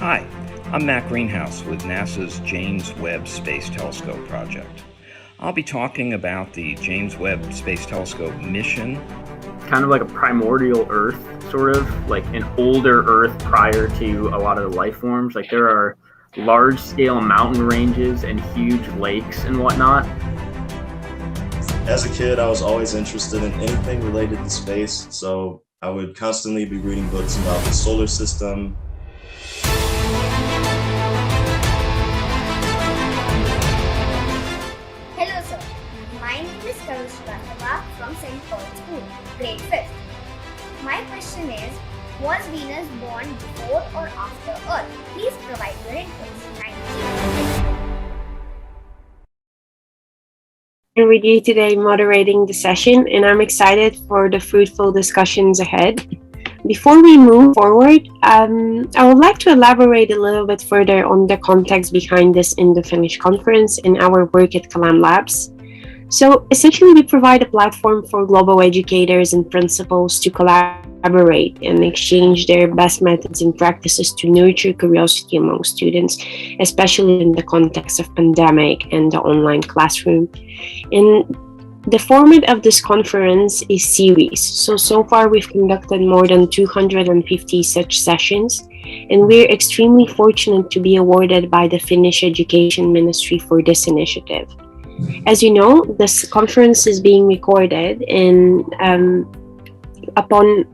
Hi, I'm Matt Greenhouse with NASA's James Webb Space Telescope project. I'll be talking about the James Webb Space Telescope mission. Kind of like a primordial Earth, sort of like an older Earth prior to a lot of the life forms. Like there are large-scale mountain ranges and huge lakes and whatnot. As a kid, I was always interested in anything related to space, so I would constantly be reading books about the solar system. Hello sir, my name is Hoshiarpur from St. Paul School, grade 5th. My question is, was Venus born before or after Earth? Please provide your inputs. Thank you. I'm with you today moderating the session, and I'm excited for the fruitful discussions ahead. Before we move forward, I would like to elaborate a little bit further on the context behind this Indo-Finnish conference and our work at Kalam Labs. So essentially, we provide a platform for global educators and principals to collaborate and exchange their best methods and practices to nurture curiosity among students, especially in the context of pandemic and the online classroom. And the format of this conference is series. So far we've conducted more than 250 such sessions, and we're extremely fortunate to be awarded by the Finnish Education Ministry for this initiative. As you know, this conference is being recorded, and upon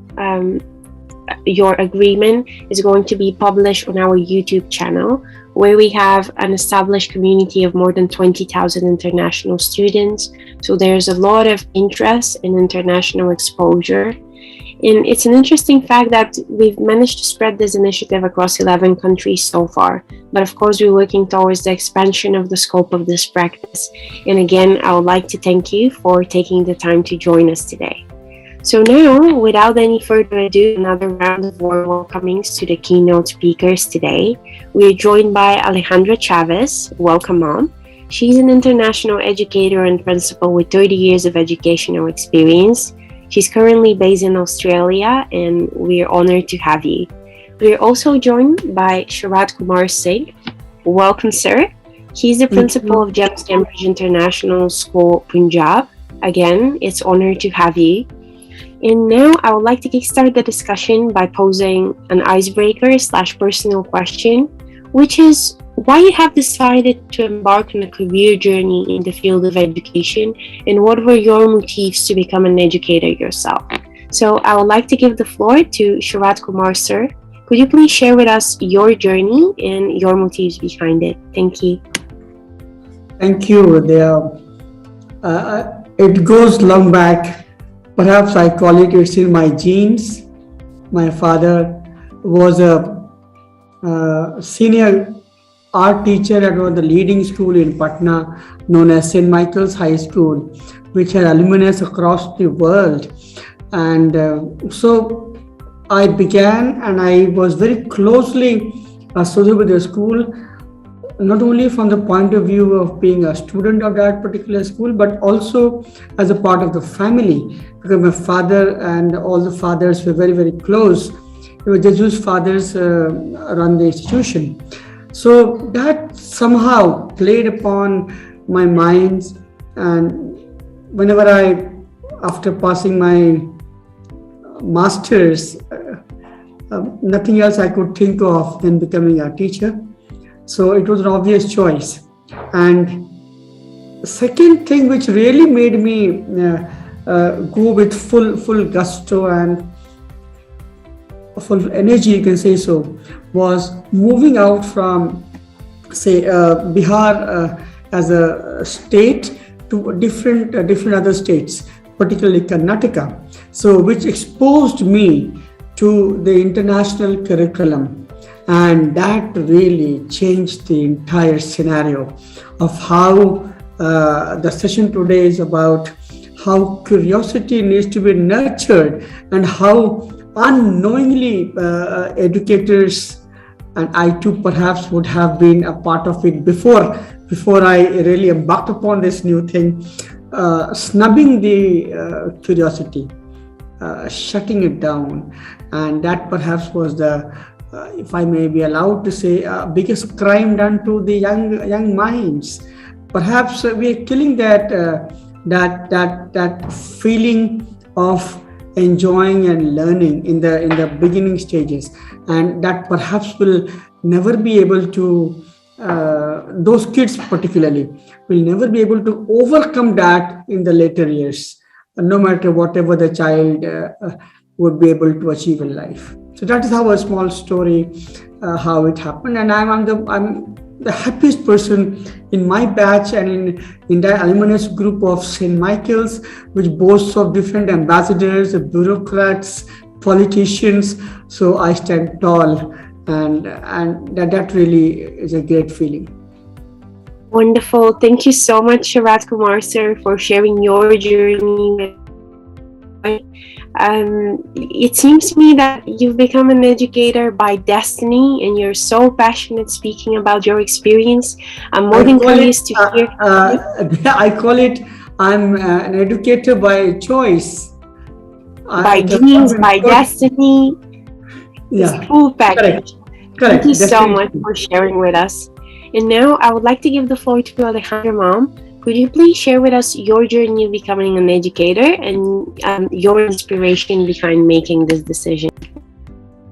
your agreement is going to be published on our YouTube channel, where we have an established community of more than 20,000 international students. So there's a lot of interest in international exposure. And it's an interesting fact that we've managed to spread this initiative across 11 countries so far. But of course, we're working towards the expansion of the scope of this practice. And again, I would like to thank you for taking the time to join us today. So now, without any further ado, another round of warm welcomings to the keynote speakers today. We're joined by Alejandra Chavez. Welcome, Mom. She's an international educator and principal with 30 years of educational experience. She's currently based in Australia, and we're honored to have you. We're also joined by Sharat Kumar Singh. Welcome, sir. He's the principal of James Cambridge International School, Punjab. Again, it's an honor to have you. And now I would like to kickstart the discussion by posing an icebreaker/personal question, which is why you have decided to embark on a career journey in the field of education, and what were your motives to become an educator yourself? So I would like to give the floor to Sharat Kumar, sir. Could you please share with us your journey and your motives behind it? Thank you. Thank you. It goes long back. Perhaps I call it's in my genes. My father was a senior art teacher at one of the leading school in Patna, known as St. Michael's High School, which had alumni across the world. And so I began, and I was very closely associated with the school, not only from the point of view of being a student of that particular school, but also as a part of the family, because my father and all the fathers were very, very close. They were Jesuit fathers run the institution. So that somehow played upon my mind, and whenever after passing my master's, nothing else I could think of than becoming a teacher. So it was an obvious choice. And the second thing which really made me go with full gusto and full energy, you can say so, was moving out from, say, Bihar as a state to different other states, particularly Karnataka. So which exposed me to the international curriculum. And that really changed the entire scenario of how the session today is about how curiosity needs to be nurtured, and how unknowingly educators, and I too perhaps would have been a part of it before I really embarked upon this new thing, snubbing the curiosity, shutting it down. And that perhaps was the if I may be allowed to say, biggest crime done to the young minds. Perhaps we are killing that feeling of enjoying and learning in the beginning stages, and that perhaps will never be able to, those kids particularly will never be able to overcome that in the later years, no matter whatever the child would be able to achieve in life. So that is how a small story, how it happened. And I'm the happiest person in my batch and in the alumnus group of St. Michael's, which boasts of different ambassadors, bureaucrats, politicians. So I stand tall, and that really is a great feeling. Wonderful. Thank you so much, Sharat Kumar sir, for sharing your journey. It seems to me that you've become an educator by destiny, and you're so passionate speaking about your experience. I'm more than curious to hear. I call it, I'm an educator by choice. By genes, by destiny. Yeah. Full package. Correct. Thank you so much for sharing with us. And now I would like to give the floor to Alejandra Mom. Could you please share with us your journey of becoming an educator and your inspiration behind making this decision?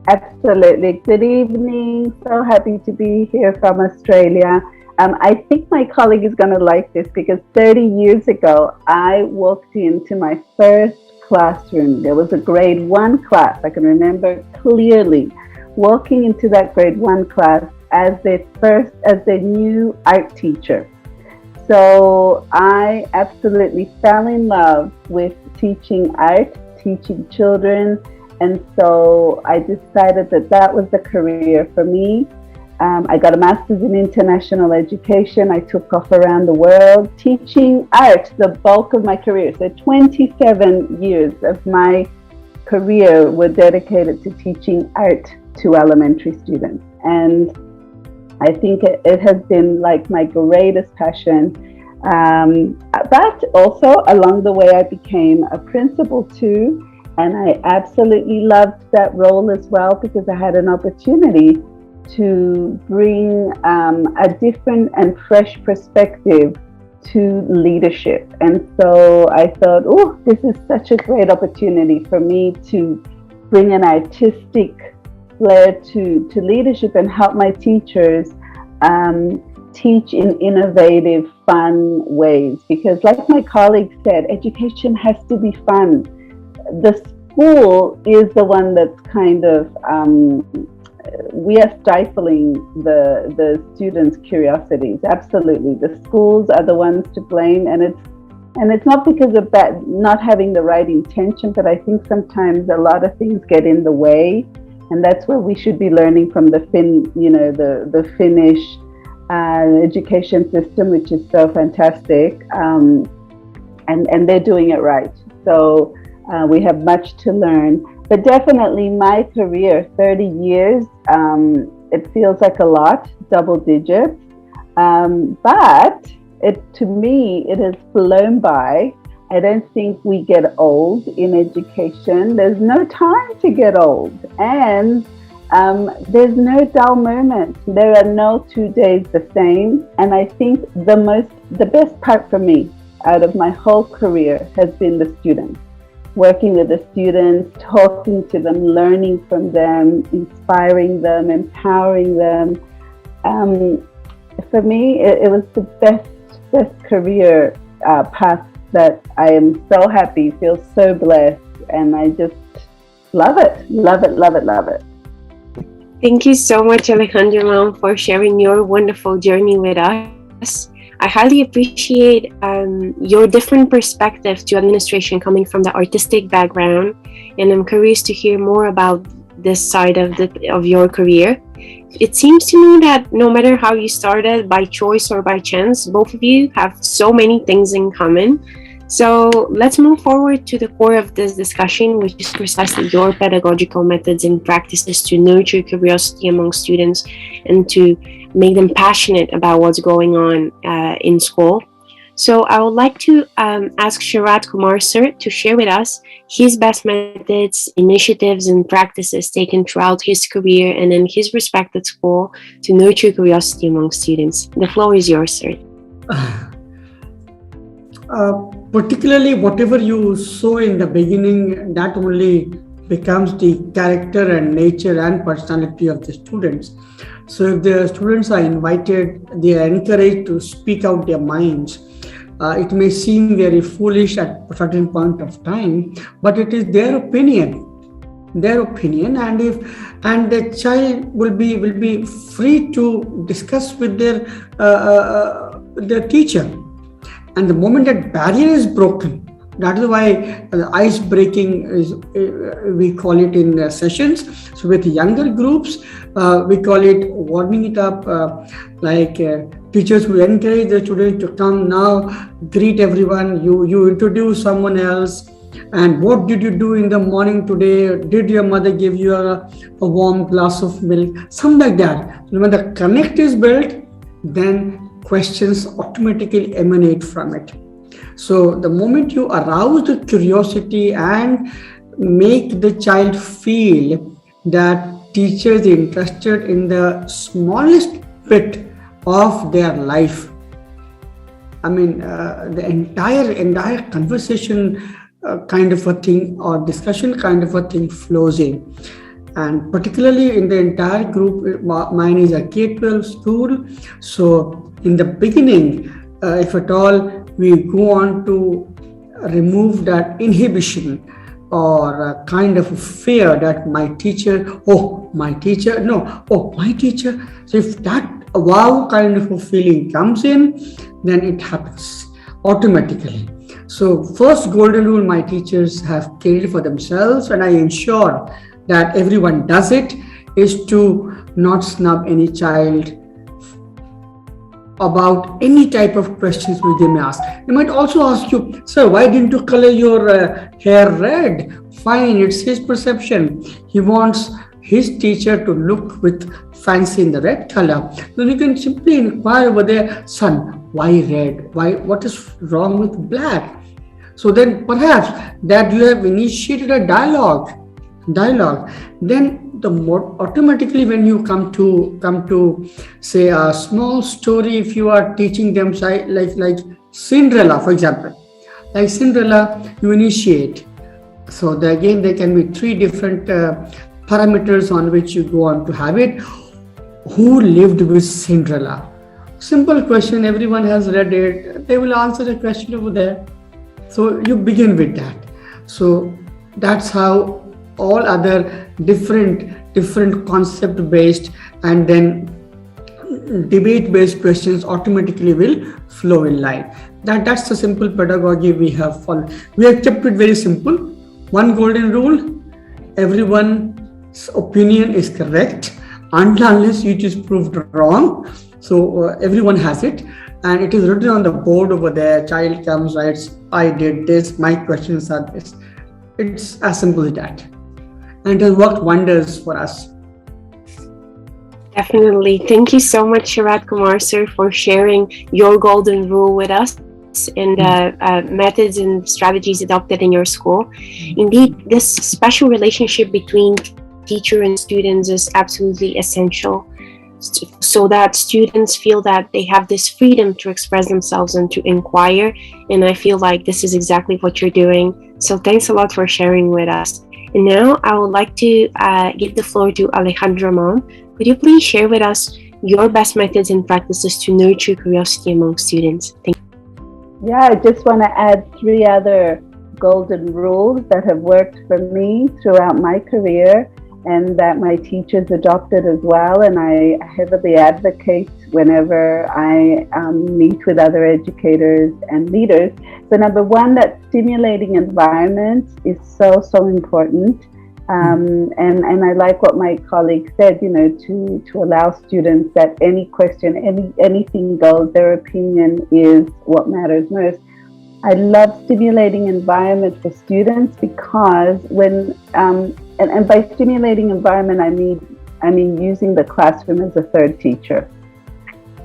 Absolutely. Good evening. So happy to be here from Australia. I think my colleague is going to like this because 30 years ago, I walked into my first classroom. There was a grade 1 class. I can remember clearly walking into that grade 1 class as their new art teacher. So I absolutely fell in love with teaching art, teaching children. And so I decided that was the career for me. I got a master's in international education. I took off around the world teaching art, the bulk of my career. So 27 years of my career were dedicated to teaching art to elementary students. And I think it has been like my greatest passion. But also along the way, I became a principal too. And I absolutely loved that role as well because I had an opportunity to bring a different and fresh perspective to leadership. And so I thought, oh, this is such a great opportunity for me to bring an artistic flair to leadership and help my teachers teach in innovative, fun ways. Because like my colleague said, education has to be fun. The school is the one that's kind of, we are stifling the students' curiosities. Absolutely. The schools are the ones to blame, and it's not because of that, not having the right intention, but I think sometimes a lot of things get in the way, and that's where we should be learning from the Finnish education system, which is so fantastic, and they're doing it right. So we have much to learn. But definitely my career, 30 years, it feels like a lot, double digits. But to me, it has flown by. I don't think we get old in education. There's no time to get old. And there's no dull moment. There are no 2 days the same. And I think the best part for me out of my whole career has been the students. Working with the students, talking to them, learning from them, inspiring them, empowering them. For me, it was the best career path that I am so happy, feel so blessed, and I just love it, love it, love it, love it. Thank you so much, Alejandra Mom, for sharing your wonderful journey with us. I highly appreciate your different perspective to administration coming from the artistic background, and I'm curious to hear more about this side of your career. It seems to me that no matter how you started, by choice or by chance, both of you have so many things in common. So let's move forward to the core of this discussion, which is precisely your pedagogical methods and practices to nurture curiosity among students and to make them passionate about what's going on in school. So I would like to ask Sharat Kumar sir to share with us his best methods, initiatives, and practices taken throughout his career and in his respected school to nurture curiosity among students. The floor is yours, sir. Particularly whatever you sow in the beginning, that only becomes the character and nature and personality of the students. So if the students are invited, they are encouraged to speak out their minds. It may seem very foolish at a certain point of time, but it is their opinion, and the child will be free to discuss with their teacher. And the moment that barrier is broken, that is why the ice breaking is, we call it in sessions. So with younger groups, we call it warming it up, teachers will encourage the students to come now, greet everyone, you introduce someone else, and what did you do in the morning today? Did your mother give you a warm glass of milk? Something like that. When the connect is built, then questions automatically emanate from it. So the moment you arouse the curiosity and make the child feel that teacher is interested in the smallest bit of their life, the entire conversation kind of a thing or discussion kind of a thing flows in. And particularly in the entire group, mine is a K-12 school. So in the beginning, if at all, we go on to remove that inhibition or a kind of fear that my teacher. So if that wow kind of a feeling comes in, then it happens automatically. So first golden rule my teachers have created for themselves, and I ensure that everyone does it, is to not snub any child about any type of questions which they may ask. They might also ask you, sir, why didn't you color your hair red? Fine, it's his perception. He wants his teacher to look with fancy in the red color. Then you can simply inquire over there, son, why red? What is wrong with black? So then perhaps that you have initiated a dialogue. Then the more automatically when you come to say a small story, if you are teaching them like Cinderella, for example, like Cinderella, you initiate. So again, there can be three different parameters on which you go on to have it. Who lived with Cinderella? Simple question, everyone has read it. They will answer the question over there. So you begin with that. So that's how all other different concept based and then debate based questions automatically will flow in line. That's the simple pedagogy we have followed. We have kept it very simple. One golden rule: everyone's opinion is correct unless it is proved wrong. So everyone has it, and it is written on the board over there. Child comes, writes, I did this, my questions are this. It's as simple as that. And it has worked wonders for us. Definitely. Thank you so much, Sharat Kumar sir, for sharing your golden rule with us and methods and strategies adopted in your school. Indeed, this special relationship between teacher and students is absolutely essential, so that students feel that they have this freedom to express themselves and to inquire. And I feel like this is exactly what you're doing. So thanks a lot for sharing with us. And now I would like to give the floor to Alejandra Mom. Could you please share with us your best methods and practices to nurture curiosity among students? Thank you. Yeah, I just want to add 3 other golden rules that have worked for me throughout my career and that my teachers adopted as well. And I heavily advocate whenever I meet with other educators and leaders. So number 1, that stimulating environment is so important. And I like what my colleague said, to allow students that any question, anything goes, their opinion is what matters most. I love stimulating environment for students because when, and by stimulating environment, I mean using the classroom as a third teacher.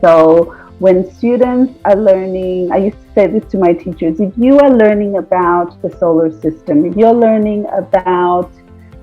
So when students are learning, I used to say this to my teachers, if you are learning about the solar system, if you're learning about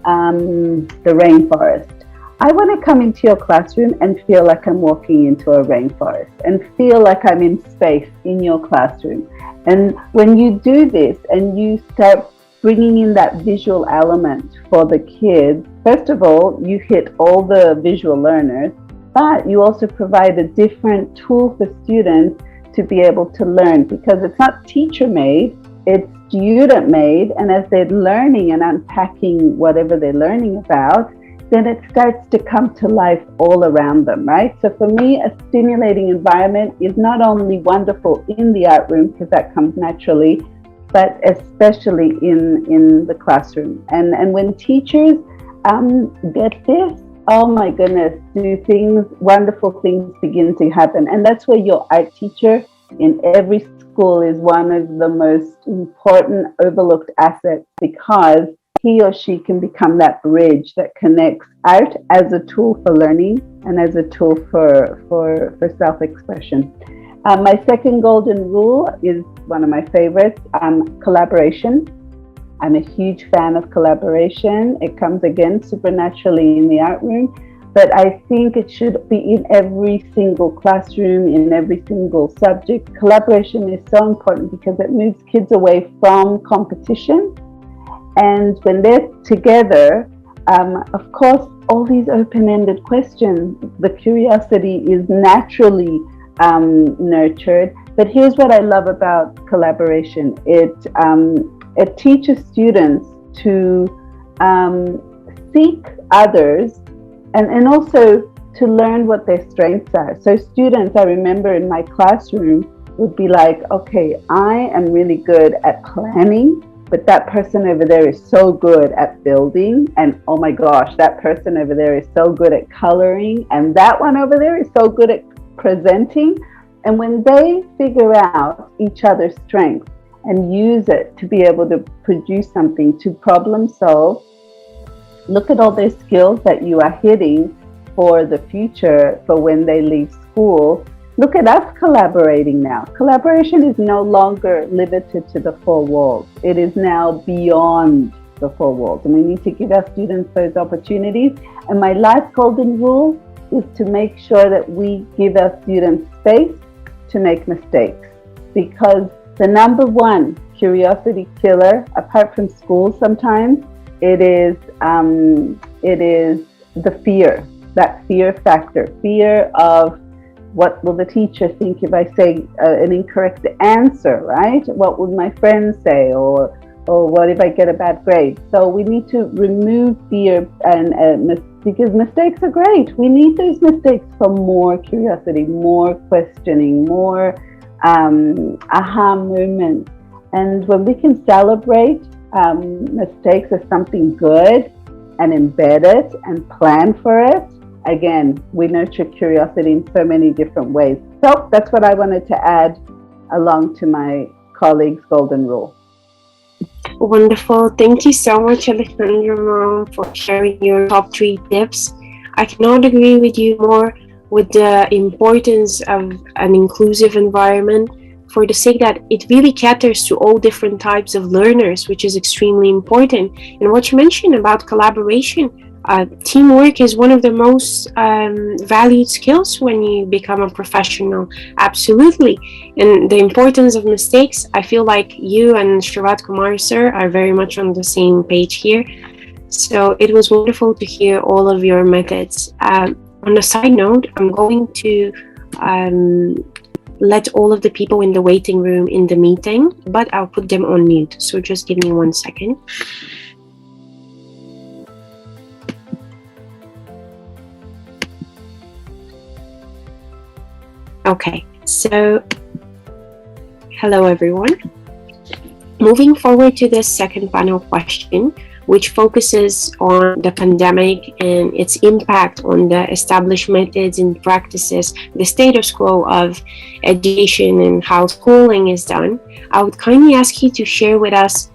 the rainforest, I want to come into your classroom and feel like I'm walking into a rainforest and feel like I'm in space in your classroom. And when you do this and you start bringing in that visual element for the kids, first of all, you hit all the visual learners, but you also provide a different tool for students to be able to learn, because it's not teacher made, it's student made. And as they're learning and unpacking whatever they're learning about, then it starts to come to life all around them, right? So for me, a stimulating environment is not only wonderful in the art room, because that comes naturally, but especially in the classroom. And when teachers get this, oh my goodness, wonderful things begin to happen. And that's where your art teacher in every school is one of the most important overlooked assets, because he or she can become that bridge that connects art as a tool for learning and as a tool for self-expression. My second golden rule is one of my favorites, collaboration. I'm a huge fan of collaboration. It comes again supernaturally in the art room, but I think it should be in every single classroom, in every single subject. Collaboration is so important because it moves kids away from competition. And when they're together, of course, all these open-ended questions, the curiosity is naturally nurtured. But here's what I love about collaboration. It teaches students to seek others and also to learn what their strengths are. So students, I remember in my classroom, would be like, okay, I am really good at planning, but that person over there is so good at building, and oh my gosh, that person over there is so good at coloring, and that one over there is so good at presenting. And when they figure out each other's strengths and use it to be able to produce something, to problem solve, look at all their skills that you are hitting for the future, for when they leave school. Look at us collaborating now. Collaboration is no longer limited to the four walls. It is now beyond the four walls. And we need to give our students those opportunities. And my last golden rule is to make sure that we give our students space to make mistakes. Because the number one curiosity killer, apart from school sometimes, it is the fear, that fear factor, fear of what will the teacher think if I say an incorrect answer, right? What would my friends say, or what if I get a bad grade? So we need to remove fear, because mistakes are great. We need those mistakes for more curiosity, more questioning, more aha moments. And when we can celebrate mistakes as something good and embed it and plan for it, again, we nurture curiosity in so many different ways. So that's what I wanted to add along to my colleague's golden rule. Wonderful. Thank you so much, Alejandra Mom, for sharing your top 3 tips. I cannot agree with you more with the importance of an inclusive environment, for the sake that it really caters to all different types of learners, which is extremely important. And what you mentioned about collaboration, teamwork is one of the most valued skills when you become a professional. Absolutely. And the importance of mistakes, I feel like you and Shravat Kumar sir are very much on the same page here. So it was wonderful to hear all of your methods. On a side note, I'm going to let all of the people in the waiting room in the meeting, but I'll put them on mute. So just give me 1 second. Okay, so hello everyone. Moving forward to the second panel question, which focuses on the pandemic and its impact on the established methods and practices, the status quo of education and how schooling is done. I would kindly ask you to share with us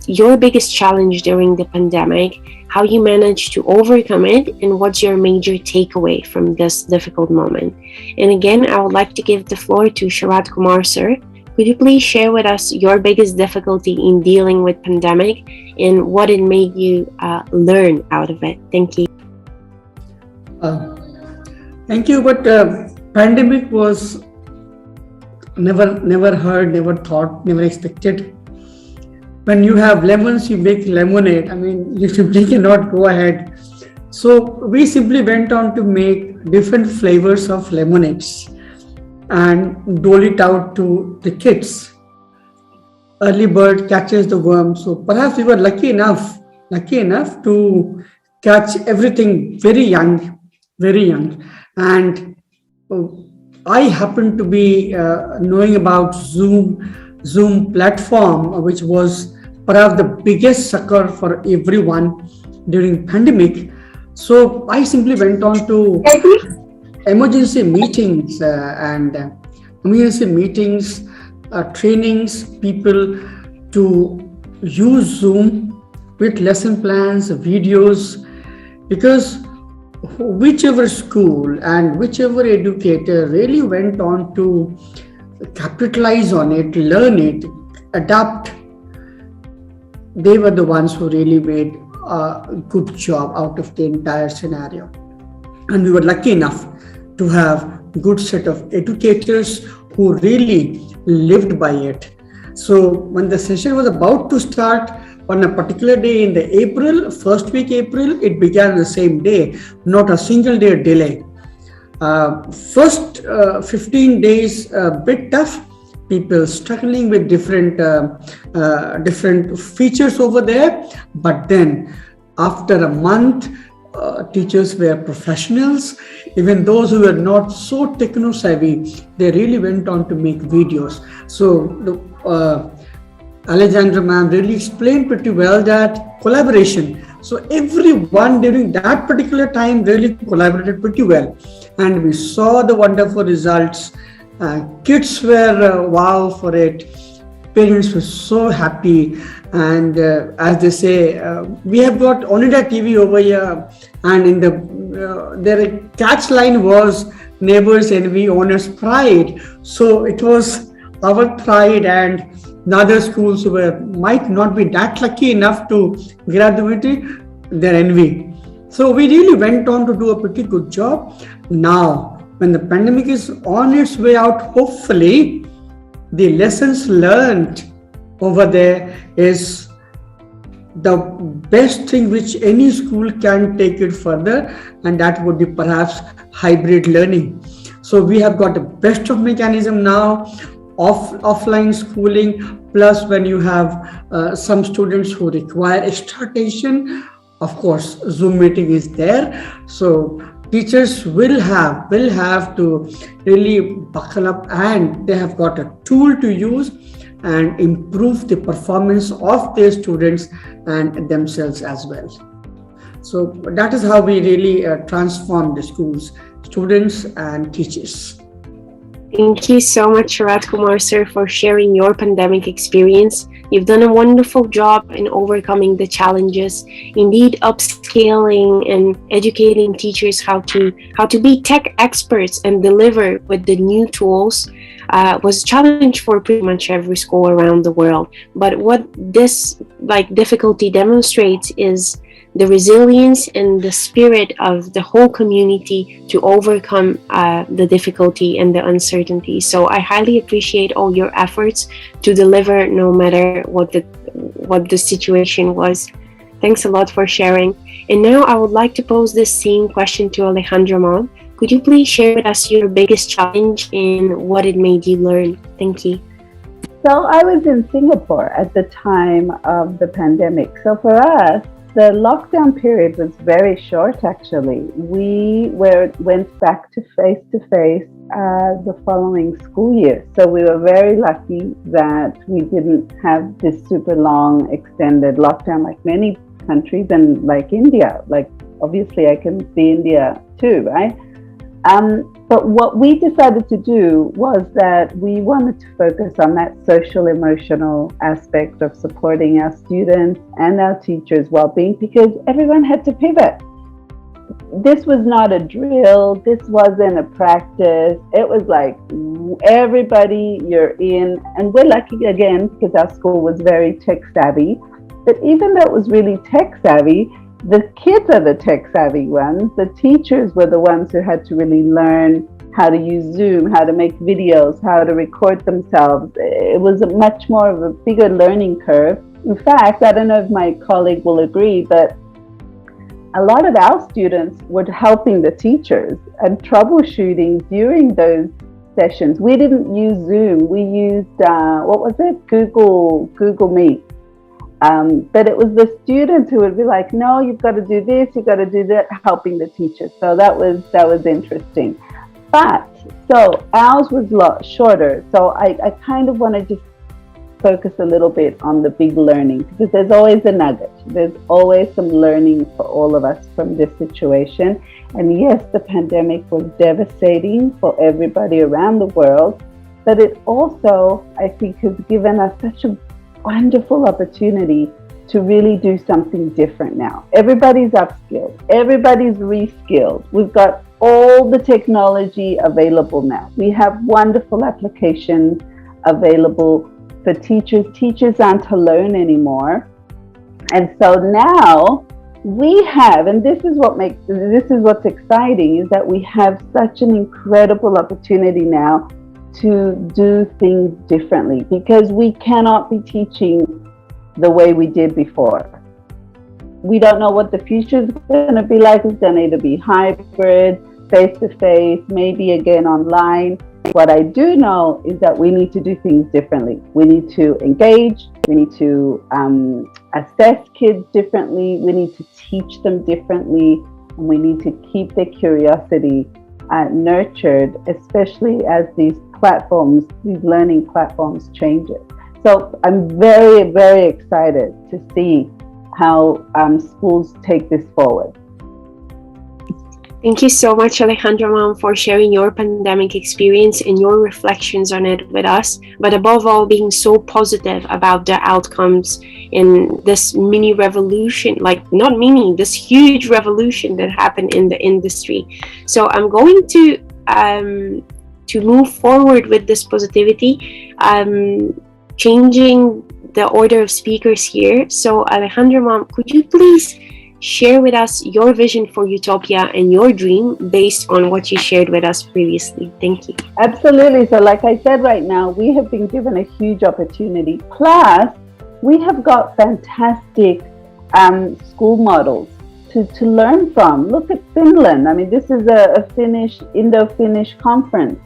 your biggest challenge during the pandemic, how you managed to overcome it, and what's your major takeaway from this difficult moment. And again, I would like to give the floor to Sharat Kumar, sir. Could you please share with us your biggest difficulty in dealing with pandemic and what it made you learn out of it? Thank you. Thank you. But pandemic was never heard, never thought, never expected. When you have lemons, you make lemonade. I mean, you simply cannot go ahead. So we simply went on to make different flavors of lemonades and dole it out to the kids. Early bird catches the worm. So perhaps we were lucky enough to catch everything very young. And I happened to be knowing about Zoom platform, which was perhaps the biggest succor for everyone during pandemic. So I simply went on to emergency meetings trainings people to use Zoom with lesson plans, videos, because whichever school and whichever educator really went on to capitalize on it, learn it, adapt, they were the ones who really made a good job out of the entire scenario. And we were lucky enough to have a good set of educators who really lived by it. So when the session was about to start on a particular day in the first week April, it began the same day, not a single day delay. First 15 days a bit tough, people struggling with different features over there, but then after a month, teachers were professionals. Even those who were not so techno savvy, they really went on to make videos. So Alexandra ma'am really explained pretty well that collaboration. So everyone during that particular time really collaborated pretty well. And we saw the wonderful results. Kids were wow for it. Parents were so happy. And as they say, we have got Onida TV over here. And in their catch line was neighbors envy, owners pride. So it was our pride, and the other schools who might not be that lucky enough to graduate, their envy. So we really went on to do a pretty good job. Now, when the pandemic is on its way out, hopefully, the lessons learned over there is the best thing which any school can take it further, and that would be perhaps hybrid learning. So we have got the best of mechanism now, offline schooling, plus when you have some students who require extra attention, of course, Zoom meeting is there. So teachers will have to really buckle up, and they have got a tool to use and improve the performance of their students and themselves as well. So that is how we really transform the schools, students and teachers. Thank you so much, Sharat Kumar, sir, for sharing your pandemic experience. You've done a wonderful job in overcoming the challenges. Indeed, upscaling and educating teachers how to be tech experts and deliver with the new tools was a challenge for pretty much every school around the world. But what this difficulty demonstrates is the resilience and the spirit of the whole community to overcome the difficulty and the uncertainty. So I highly appreciate all your efforts to deliver no matter what the situation was. Thanks a lot for sharing. And now I would like to pose this same question to Alejandra ma'am. Could you please share with us your biggest challenge and what it made you learn? Thank you. So I was in Singapore at the time of the pandemic. So for us, the lockdown period was very short, actually. We went back to face-to-face the following school year. So we were very lucky that we didn't have this super long extended lockdown like many countries and like India. Like, obviously, I can see India too, right? But what we decided to do was that we wanted to focus on that social emotional aspect of supporting our students and our teachers' well-being, because everyone had to pivot. This was not a drill. This wasn't a practice. It was like everybody, you're in. And we're lucky again because our school was very tech savvy. But even though it was really tech savvy, the kids are the tech savvy ones. The teachers were the ones who had to really learn how to use Zoom, how to make videos, how to record themselves. It was a much more of a bigger learning curve. In fact, I don't know if my colleague will agree, but a lot of our students were helping the teachers and troubleshooting during those sessions. We didn't use Zoom. We used, Google Meet. But it was the students who would be like, no, you've got to do this, you've got to do that, helping the teachers. So that was interesting. But so ours was a lot shorter. So I kind of want to just focus a little bit on the big learning, because there's always a nugget. There's always some learning for all of us from this situation. And yes, the pandemic was devastating for everybody around the world, but it also, I think, has given us such a wonderful opportunity to really do something different now. Everybody's upskilled, everybody's reskilled. We've got all the technology available now. We have wonderful applications available for teachers. Teachers aren't alone anymore. And so now we have, and this is what's exciting, is that we have such an incredible opportunity now to do things differently, because we cannot be teaching the way we did before. We don't know what the future is going to be like. It's going to either be hybrid, face-to-face, maybe again online. What I do know is that we need to do things differently. We need to engage. We need to assess kids differently. We need to teach them differently. And we need to keep their curiosity nurtured, especially as these learning platforms change it. So I'm very, very excited to see how schools take this forward. Thank you so much, Alejandra Mom, for sharing your pandemic experience and your reflections on it with us, but above all, being so positive about the outcomes in this mini revolution, this huge revolution that happened in the industry. So I'm going to move forward with this positivity, changing the order of speakers here. So Alejandra Mom, could you please share with us your vision for Utopia and your dream based on what you shared with us previously? Thank you. Absolutely. So like I said, right now, we have been given a huge opportunity. Plus, we have got fantastic school models to learn from. Look at Finland. I mean, this is a Indo-Finnish conference.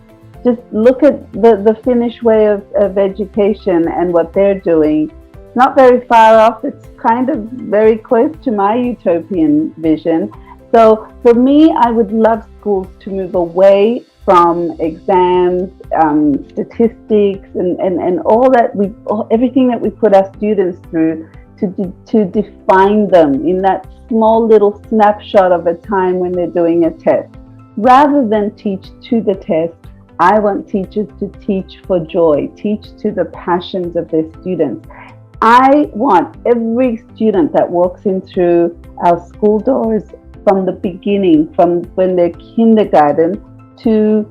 Just look at the Finnish way of education and what they're doing. It's not very far off. It's kind of very close to my utopian vision. So for me, I would love schools to move away from exams, statistics, and all that everything that we put our students through to define them in that small little snapshot of a time when they're doing a test. Rather than teach to the test, I want teachers to teach for joy, teach to the passions of their students. I want every student that walks in through our school doors from the beginning, from when they're kindergarten, to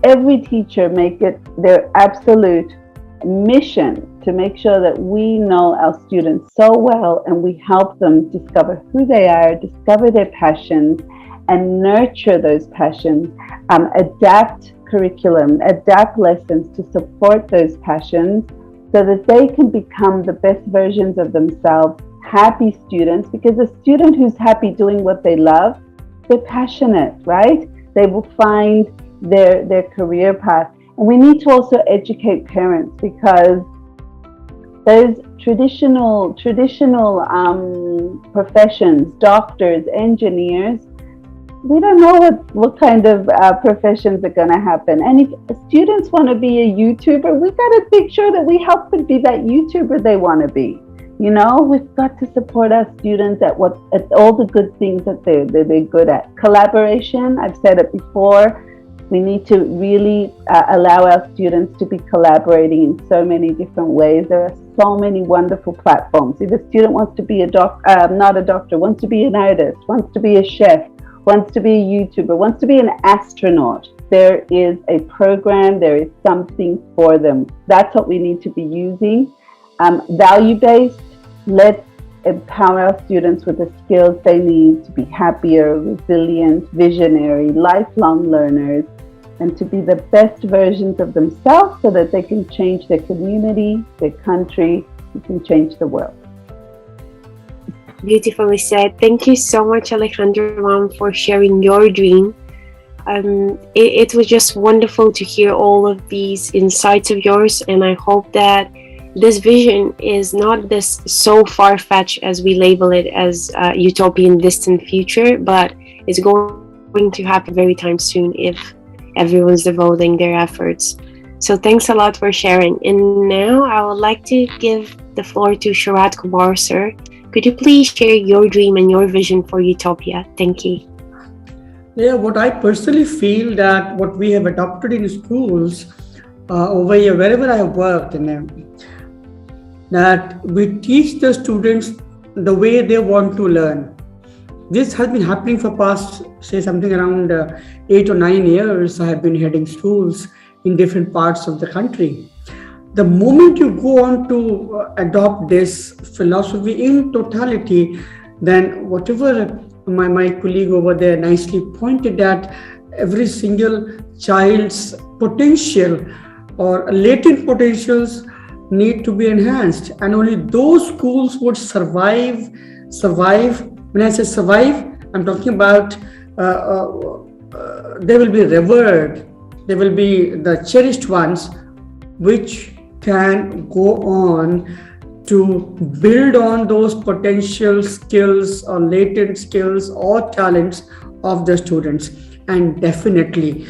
every teacher make it their absolute mission to make sure that we know our students so well and we help them discover who they are, discover their passions, and nurture those passions, adapt curriculum, adapt lessons to support those passions, so that they can become the best versions of themselves, happy students, because a student who's happy doing what they love, they're passionate, right? They will find their career path. And we need to also educate parents, because those traditional professions, doctors, engineers, we don't know what kind of professions are going to happen. And if students want to be a YouTuber, we've got to make sure that we help them be that YouTuber they want to be. You know, we've got to support our students at all the good things that they're good at. Collaboration, I've said it before, We need to really allow our students to be collaborating in so many different ways. There are so many wonderful platforms. If a student wants to be not a doctor, wants to be an artist, wants to be a chef, wants to be a YouTuber, wants to be an astronaut, there is a program, there is something for them. That's what we need to be using. Value-based, let's empower our students with the skills they need to be happier, resilient, visionary, lifelong learners, and to be the best versions of themselves so that they can change their community, their country, and can change the world. Beautifully said. Thank you so much, Alejandra, for sharing your dream. It was just wonderful to hear all of these insights of yours, and I hope that this vision is not this so far-fetched as we label it as utopian distant future, but it's going to happen very time soon if everyone's devoting their efforts. So thanks a lot for sharing. And now I would like to give the floor to Sharat Kumar, sir. Could you please share your dream and your vision for Utopia? Thank you. Yeah, what I personally feel that what we have adopted in schools over here, wherever I have worked in them, that we teach the students the way they want to learn. This has been happening for past, say, something around 8 or 9 years. I have been heading schools in different parts of the country. The moment you go on to adopt this philosophy in totality, then whatever my colleague over there nicely pointed at, every single child's potential or latent potentials need to be enhanced, and only those schools would survive. When I say survive, I'm talking about they will be revered, they will be the cherished ones, which can go on to build on those potential skills or latent skills or talents of the students. And definitely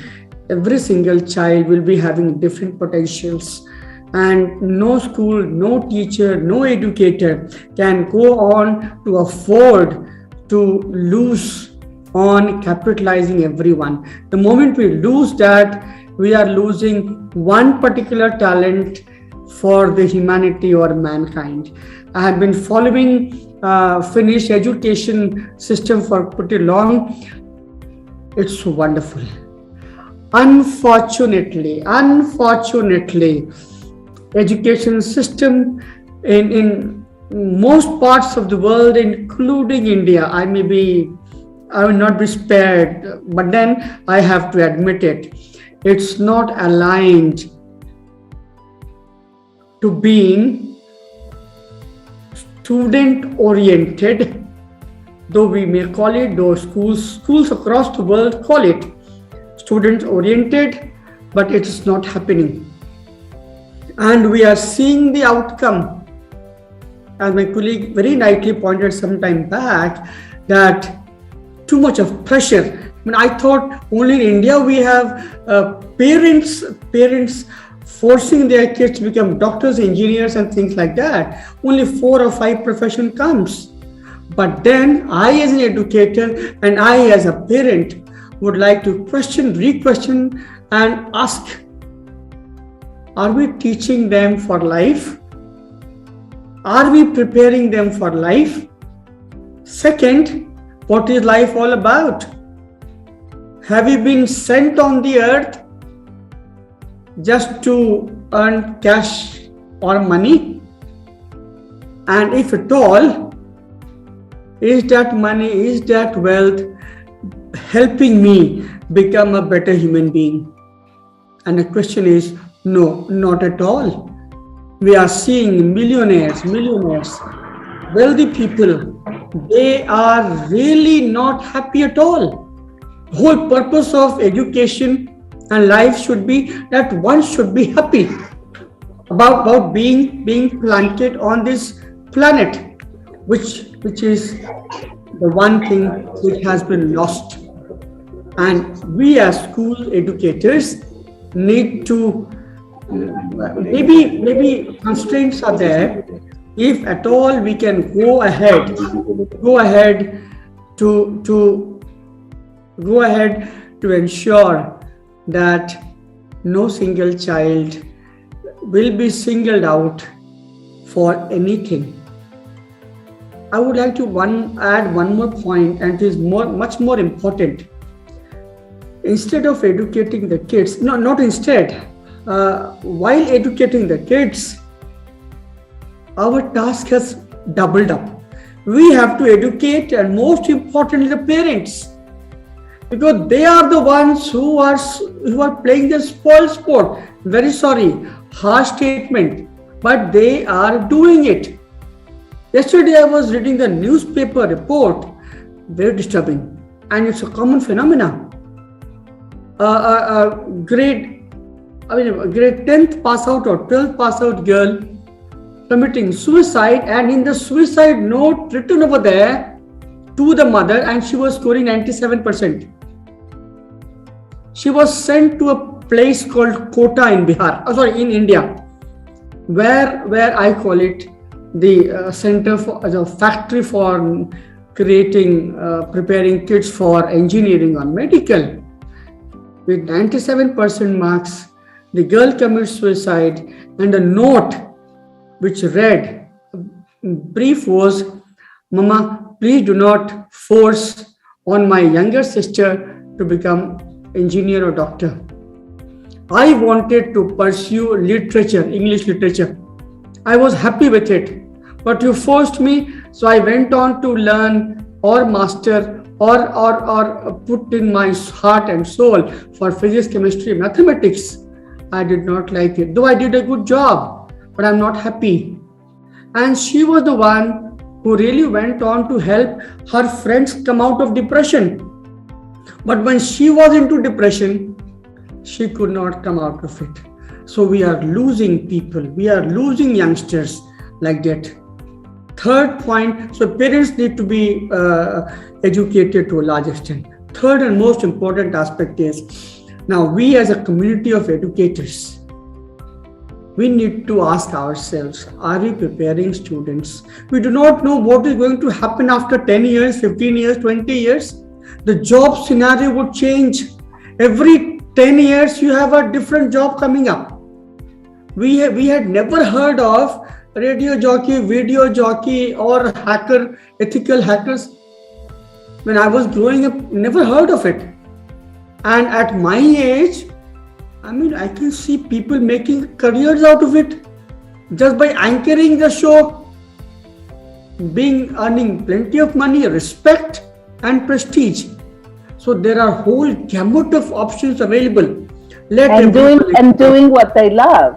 every single child will be having different potentials, and no school, no teacher, no educator can go on to afford to lose on capitalizing everyone. The moment we lose that, we are losing one particular talent for the humanity or mankind. I have been following Finnish education system for pretty long. It's wonderful. Unfortunately, education system in most parts of the world, including India, I will not be spared, but then I have to admit it, it's not aligned to being student oriented, though we may call it, though schools across the world call it student oriented, but it's not happening. And we are seeing the outcome, as my colleague very nicely pointed some time back, that too much of pressure. I mean, I thought only in India we have parents forcing their kids to become doctors, engineers, and things like that. Only 4 or 5 profession comes. But then I, as an educator, and I, as a parent, would like to question, re-question, and ask, are we teaching them for life? Are we preparing them for life? Second, what is life all about? Have we been sent on the earth just to earn cash or money? And if at all, is that money, is that wealth helping me become a better human being? And the question is, no, not at all. We are seeing millionaires, wealthy people, they are really not happy at all. The whole purpose of education and life should be that one should be happy about being planted on this planet, which is the one thing which has been lost. And we as school educators need to, maybe constraints are there. If at all we can go ahead to ensure that no single child will be singled out for anything. I would like to add one more point, and it is much more important. Instead of educating the kids, while educating the kids, our task has doubled up. We have to educate, and most importantly, the parents, because they are the ones who are playing the spoil sport. Very sorry, harsh statement, but they are doing it. Yesterday, I was reading the newspaper report, very disturbing, and it's a common phenomenon. A grade 10th pass out or 12th pass out girl committing suicide, and in the suicide note written over there to the mother, and she was scoring 97%. She was sent to a place called Kota in in India, where I call it the center for as a factory for preparing kids for engineering or medical. With 97% marks, the girl commits suicide, and a note which read, brief was, "Mama, please do not force on my younger sister to become engineer or doctor. I wanted to pursue literature, English literature. I was happy with it, but you forced me, so I went on to learn or master or put in my heart and soul for physics, chemistry, mathematics. I did not like it, though I did a good job, but I'm not happy." And she was the one who really went on to help her friends come out of depression. But when she was into depression, she could not come out of it. So we are losing people, we are losing youngsters like that. Third point, so parents need to be educated to a large extent. Third and most important aspect is, now we as a community of educators, we need to ask ourselves, are we preparing students? We do not know what is going to happen after 10 years, 15 years, 20 years. The job scenario would change. Every 10 years, you have a different job coming up. We had never heard of radio jockey, video jockey, or hacker, ethical hackers. When I was growing up, never heard of it. And at my age, I can see people making careers out of it just by anchoring the show, earning plenty of money, respect, and prestige. So there are whole gamut of options available. Doing what they love.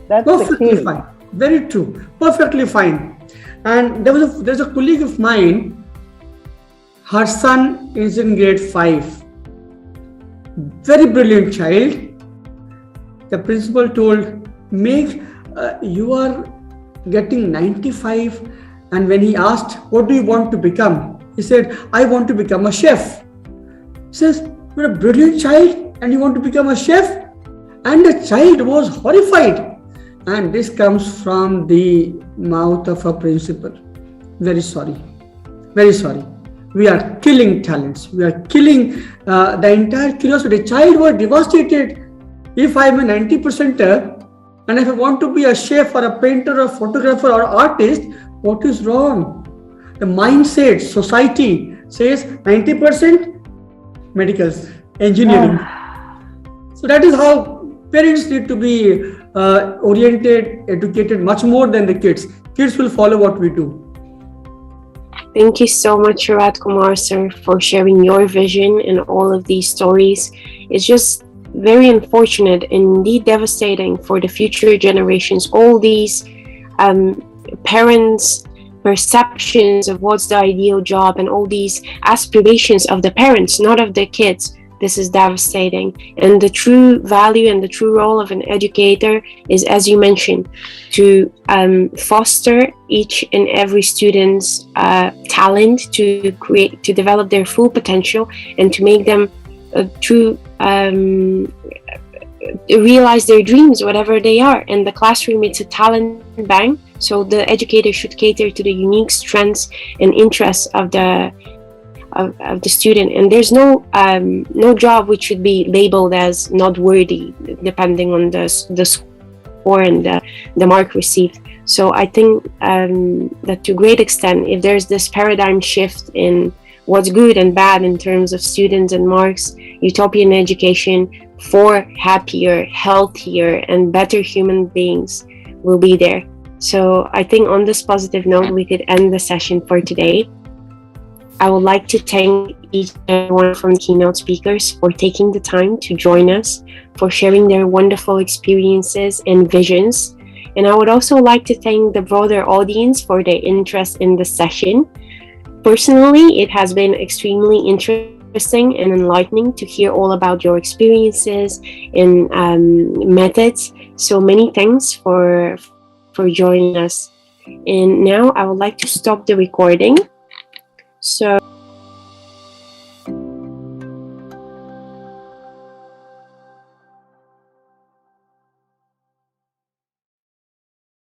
That's perfectly the key. fine. Very true. Perfectly fine. And there's a colleague of mine. Her son is in grade 5. Very brilliant child. The principal told, you are getting 95. And when he asked, what do you want to become? He said, I want to become a chef. He says, you're a brilliant child and you want to become a chef? And the child was horrified. And this comes from the mouth of a principal. Very sorry. Very sorry. We are killing talents. We are killing the entire curiosity. The child was devastated. If I'm a 90%er and if I want to be a chef or a painter or photographer or artist, what is wrong? The mindset, society says 90% medicals, engineering. So that is how parents need to be oriented, educated much more than the kids. Kids will follow what we do. Thank you so much, Shirat Kumar, sir, for sharing your vision and all of these stories. It's just very unfortunate and indeed devastating for the future generations. All these parents' perceptions of what's the ideal job and all these aspirations of the parents, not of the kids. This is devastating. And the true value and the true role of an educator is, as you mentioned, to foster each and every student's talent, to develop their full potential, and to make them realize their dreams, whatever they are. And the classroom, it's a talent bank. So the educator should cater to the unique strengths and interests of of the student, and there's no job which should be labeled as not worthy depending on the score and the mark received. So I think that to a great extent, if there's this paradigm shift in what's good and bad in terms of students and marks, utopian education for happier, healthier, and better human beings will be there. So I think on this positive note, we could end the session for today. I would like to thank each and one from the keynote speakers for taking the time to join us, for sharing their wonderful experiences and visions. And I would also like to thank the broader audience for their interest in the session. Personally, it has been extremely interesting and enlightening to hear all about your experiences and methods. So many thanks for joining us. And now I would like to stop the recording. So